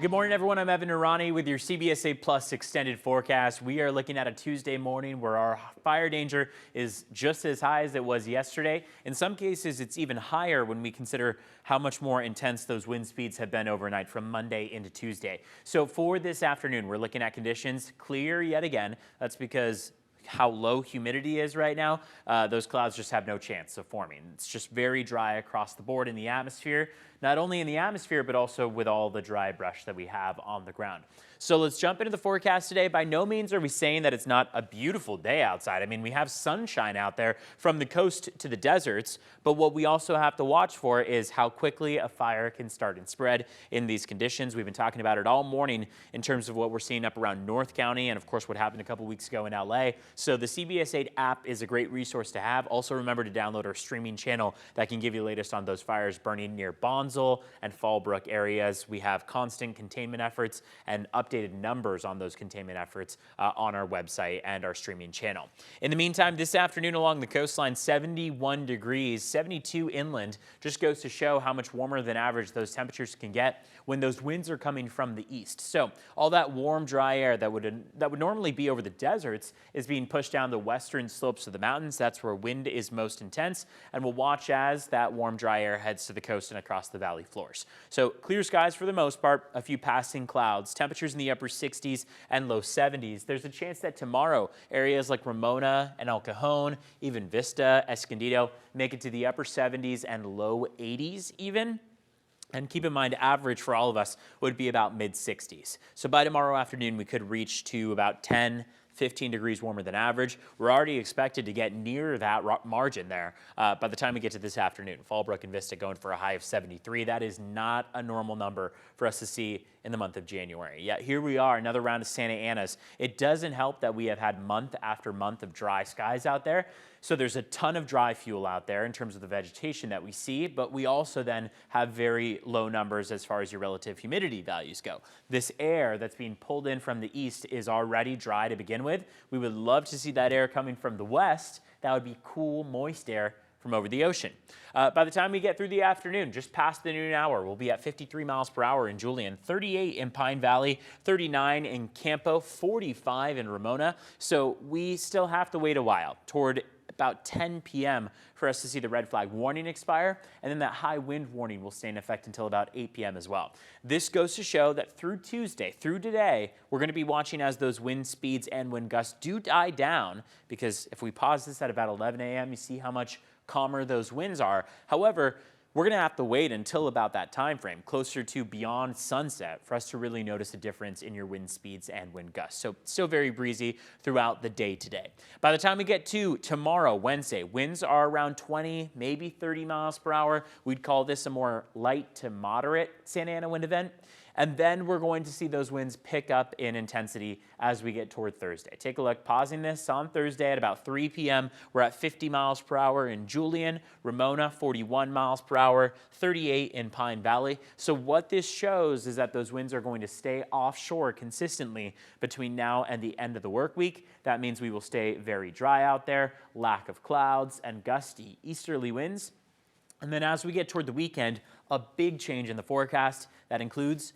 Good morning, everyone. I'm Evan Irani with your CBS 8 Plus extended forecast. We are looking at a Tuesday morning where our fire danger is just as high as it was yesterday. In some cases, it's even higher when we consider how much more intense those wind speeds have been overnight from Monday into Tuesday. So for this afternoon, we're looking at conditions clear yet again. That's because how low humidity is right now, those clouds just have no chance of forming. It's just very dry across the board in the atmosphere, not only in the atmosphere, but also with all the dry brush that we have on the ground. So let's jump into the forecast today. By no means are we saying that it's not a beautiful day outside. I mean, we have sunshine out there from the coast to the deserts, but what we also have to watch for is how quickly a fire can start and spread in these conditions. We've been talking about it all morning in terms of what we're seeing up around North County and, of course, what happened a couple weeks ago in LA. So the CBS 8 app is a great resource to have. Also, remember to download our streaming channel that can give you the latest on those fires burning near Bonsall and Fallbrook areas. We have constant containment efforts and updated numbers on those containment efforts on our website and our streaming channel. In the meantime, this afternoon along the coastline, 71 degrees, 72 inland, just goes to show how much warmer than average those temperatures can get when those winds are coming from the east. So all that warm, dry air that would normally be over the deserts is being pushed down the western slopes of the mountains. That's where wind is most intense, and we'll watch as that warm, dry air heads to the coast and across the valley floors. So clear skies for the most part, a few passing clouds, temperatures in the upper 60s and low 70s. There's a chance that tomorrow areas like Ramona and El Cajon, even Vista, Escondido, make it to the upper 70s and low 80s even. And keep in mind, average for all of us would be about mid-60s. So by tomorrow afternoon, we could reach to about 10-15 degrees warmer than average. We're already expected to get near that margin there by the time we get to this afternoon. Fallbrook and Vista going for a high of 73. That is not a normal number for us to see in the month of January. Yet here we are, another round of Santa Anas. It doesn't help that we have had month after month of dry skies out there. So there's a ton of dry fuel out there in terms of the vegetation that we see, but we also then have very low numbers as far as your relative humidity values go. This air that's being pulled in from the east is already dry to begin with. We would love to see that air coming from the west. That would be cool, moist air from over the ocean. By the time we get through the afternoon, just past the noon hour, we'll be at 53 miles per hour in Julian, 38 in Pine Valley, 39 in Campo, 45 in Ramona. So we still have to wait a while toward about 10 p.m. for us to see the red flag warning expire, and then that high wind warning will stay in effect until about 8 p.m. as well. This goes to show that through Tuesday, through today, we're going to be watching as those wind speeds and wind gusts do die down, because if we pause this at about 11 a.m., you see how much calmer those winds are. However, we're going to have to wait until about that time frame, closer to beyond sunset, for us to really notice a difference in your wind speeds and wind gusts. So still very breezy throughout the day today. By the time we get to tomorrow, Wednesday, winds are around 20, maybe 30 miles per hour. We'd call this a more light to moderate Santa Ana wind event. And then we're going to see those winds pick up in intensity as we get toward Thursday. Take a look, pausing this on Thursday at about 3 p.m. We're at 50 miles per hour in Julian, Ramona, 41 miles per hour, 38 in Pine Valley. So what this shows is that those winds are going to stay offshore consistently between now and the end of the work week. That means we will stay very dry out there, lack of clouds, and gusty easterly winds. And then as we get toward the weekend, a big change in the forecast that includes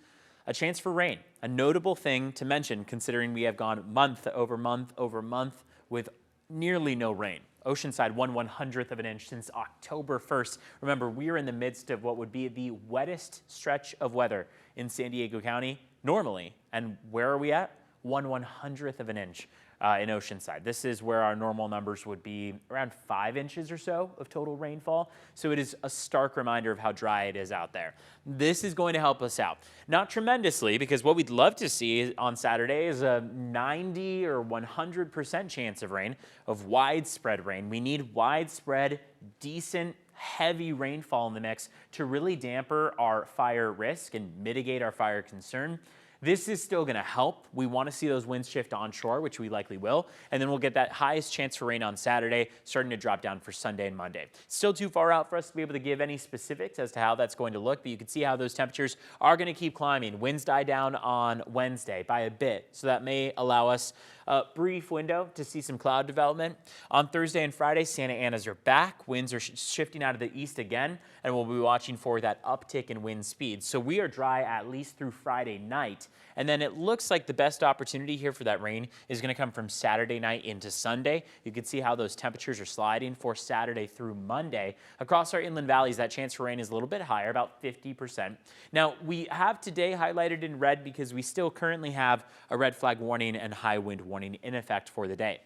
a chance for rain, a notable thing to mention considering we have gone month over month over month with nearly no rain. Oceanside 1/100th of an inch since October 1st. Remember, we are in the midst of what would be the wettest stretch of weather in San Diego County normally. And where are we at? 1/100th of an inch in Oceanside. This is where our normal numbers would be around 5 inches or so of total rainfall. So it is a stark reminder of how dry it is out there. This is going to help us out. Not tremendously, because what we'd love to see on Saturday is a 90 or 100% chance of rain, of widespread rain. We need widespread, decent, heavy rainfall in the mix to really damper our fire risk and mitigate our fire concern. This is still going to help. We want to see those winds shift onshore, which we likely will, and then we'll get that highest chance for rain on Saturday, starting to drop down for Sunday and Monday. Still too far out for us to be able to give any specifics as to how that's going to look, but you can see how those temperatures are going to keep climbing. Winds die down on Wednesday by a bit, so that may allow us a brief window to see some cloud development. On Thursday and Friday, Santa Anas are back. Winds are shifting out of the east again, and we'll be watching for that uptick in wind speed. So we are dry at least through Friday night. And then it looks like the best opportunity here for that rain is going to come from Saturday night into Sunday. You can see how those temperatures are sliding for Saturday through Monday. Across our inland valleys, that chance for rain is a little bit higher, about 50%. Now, we have today highlighted in red because we still currently have a red flag warning and high wind warning in effect for the day.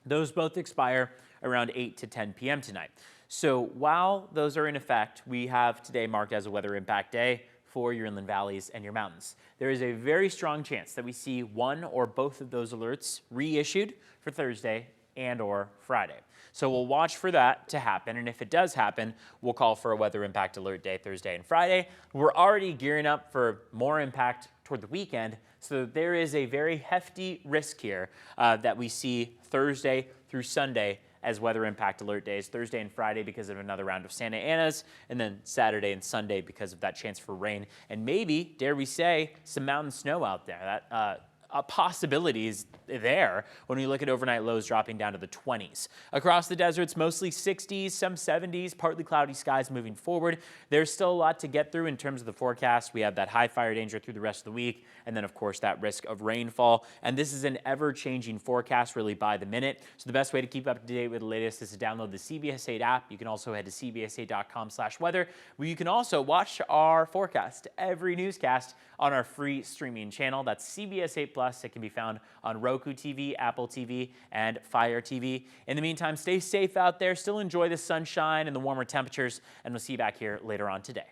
Those both expire around 8 to 10 p.m. tonight. So while those are in effect, we have today marked as a weather impact day for your inland valleys and your mountains. There is a very strong chance that we see one or both of those alerts reissued for Thursday and or Friday. So we'll watch for that to happen, and if it does happen, we'll call for a weather impact alert day Thursday and Friday. We're already gearing up for more impact toward the weekend, so there is a very hefty risk here that we see Thursday through Sunday as weather impact alert days, Thursday and Friday because of another round of Santa Anas, and then Saturday and Sunday because of that chance for rain, and maybe, dare we say, some mountain snow out there. That a possibility is there when we look at overnight lows dropping down to the 20s. Across the deserts, mostly 60s, some 70s, partly cloudy skies moving forward. There's still a lot to get through in terms of the forecast. We have that high fire danger through the rest of the week, and then, of course, that risk of rainfall. And this is an ever-changing forecast, really by the minute. So the best way to keep up to date with the latest is to download the CBS 8 app. You can also head to cbs8.com/weather, where you can also watch our forecast, every newscast, on our free streaming channel. That's CBS 8 Plus. It can be found on Roku TV, Apple TV, and Fire TV. In the meantime, stay safe out there. Still enjoy the sunshine and the warmer temperatures, and we'll see you back here later on today.